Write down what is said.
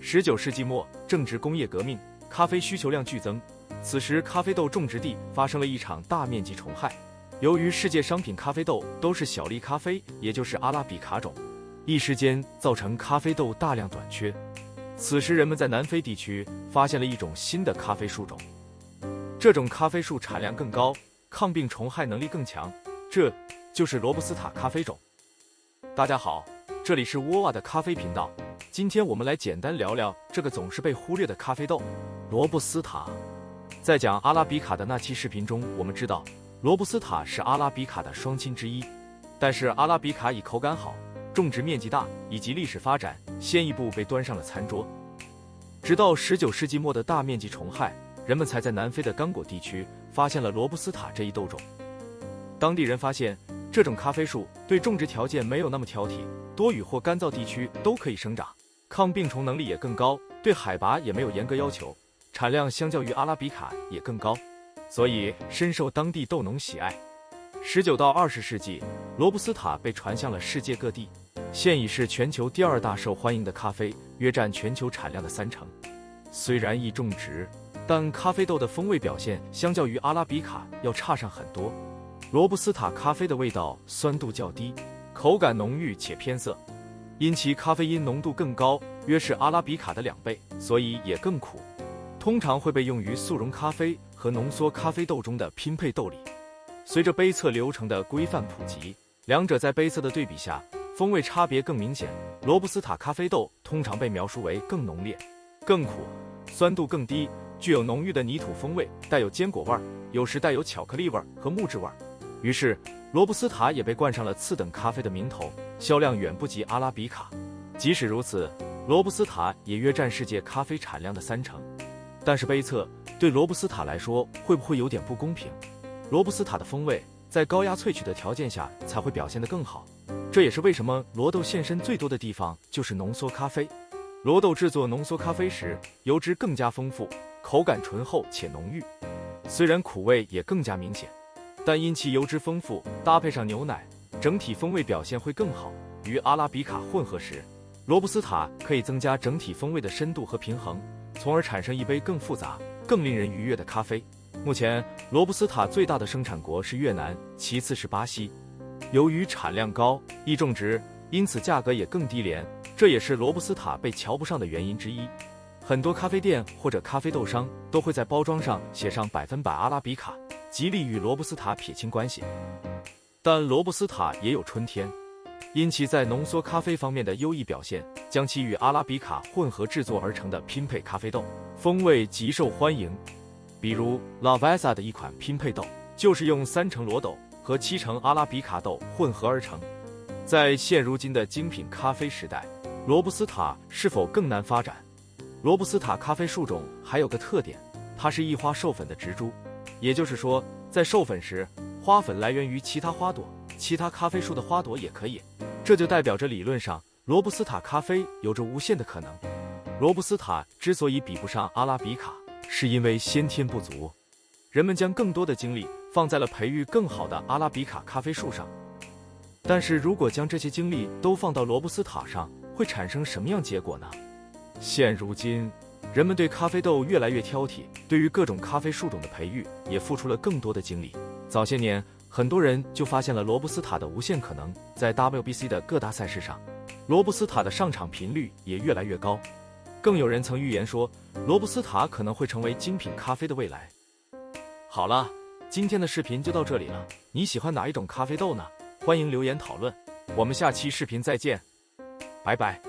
19世纪末正值工业革命，咖啡需求量剧增。此时，咖啡豆种植地发生了一场大面积虫害。由于世界商品咖啡豆都是小粒咖啡，也就是阿拉比卡种，一时间造成咖啡豆大量短缺。此时，人们在南非地区发现了一种新的咖啡树种，这种咖啡树产量更高，抗病虫害能力更强，这就是罗布斯塔咖啡种。大家好，这里是沃瓦的咖啡频道。今天我们来简单聊聊这个总是被忽略的咖啡豆——罗布斯塔。在讲阿拉比卡的那期视频中，我们知道罗布斯塔是阿拉比卡的双亲之一，但是阿拉比卡以口感好、种植面积大以及历史发展，先一步被端上了餐桌。直到19世纪末的大面积虫害，人们才在南非的刚果地区发现了罗布斯塔这一豆种。当地人发现这种咖啡树对种植条件没有那么挑剔，多雨或干燥地区都可以生长，抗病虫能力也更高，对海拔也没有严格要求，产量相较于阿拉比卡也更高，所以深受当地豆农喜爱。19到20世纪，罗布斯塔被传向了世界各地，现已是全球第2大受欢迎的咖啡，约占全球产量的30%。虽然易种植，但咖啡豆的风味表现相较于阿拉比卡要差上很多。罗布斯塔咖啡的味道酸度较低，口感浓郁且偏涩，因其咖啡因浓度更高，约是阿拉比卡的2倍，所以也更苦。通常会被用于速溶咖啡和浓缩咖啡豆中的拼配豆里。随着杯测流程的规范普及，两者在杯测的对比下，风味差别更明显。罗布斯塔咖啡豆通常被描述为更浓烈、更苦，酸度更低，具有浓郁的泥土风味，带有坚果味，有时带有巧克力味和木质味。于是，罗布斯塔也被冠上了次等咖啡的名头，销量远不及阿拉比卡。即使如此，罗布斯塔也约占世界咖啡产量的30%。但是杯测对罗布斯塔来说会不会有点不公平？罗布斯塔的风味在高压萃取的条件下才会表现得更好，这也是为什么罗豆现身最多的地方就是浓缩咖啡。罗豆制作浓缩咖啡时，油脂更加丰富，口感醇厚且浓郁，虽然苦味也更加明显，但因其油脂丰富，搭配上牛奶，整体风味表现会更好。与阿拉比卡混合时，罗布斯塔可以增加整体风味的深度和平衡，从而产生一杯更复杂、更令人愉悦的咖啡。目前，罗布斯塔最大的生产国是越南，其次是巴西。由于产量高、易种植，因此价格也更低廉，这也是罗布斯塔被瞧不上的原因之一。很多咖啡店或者咖啡豆商都会在包装上写上100%阿拉比卡，极力与罗布斯塔撇清关系。但罗布斯塔也有春天，因其在浓缩咖啡方面的优异表现，将其与阿拉比卡混合制作而成的拼配咖啡豆，风味极受欢迎。比如 Lavazza 的一款拼配豆，就是用30%罗豆和70%阿拉比卡豆混合而成。在现如今的精品咖啡时代，罗布斯塔是否更难发展？罗布斯塔咖啡树种还有个特点，它是异花授粉的植株，也就是说，在授粉时，花粉来源于其他花朵，其他咖啡树的花朵也可以。这就代表着理论上，罗布斯塔咖啡有着无限的可能。罗布斯塔之所以比不上阿拉比卡，是因为先天不足，人们将更多的精力放在了培育更好的阿拉比卡咖啡树上。但是如果将这些精力都放到罗布斯塔上，会产生什么样结果呢？现如今，人们对咖啡豆越来越挑剔，对于各种咖啡树种的培育也付出了更多的精力。早些年，很多人就发现了罗布斯塔的无限可能，在 WBC 的各大赛事上，罗布斯塔的上场频率也越来越高。更有人曾预言说，罗布斯塔可能会成为精品咖啡的未来。好了，今天的视频就到这里了，你喜欢哪一种咖啡豆呢？欢迎留言讨论，我们下期视频再见，拜拜。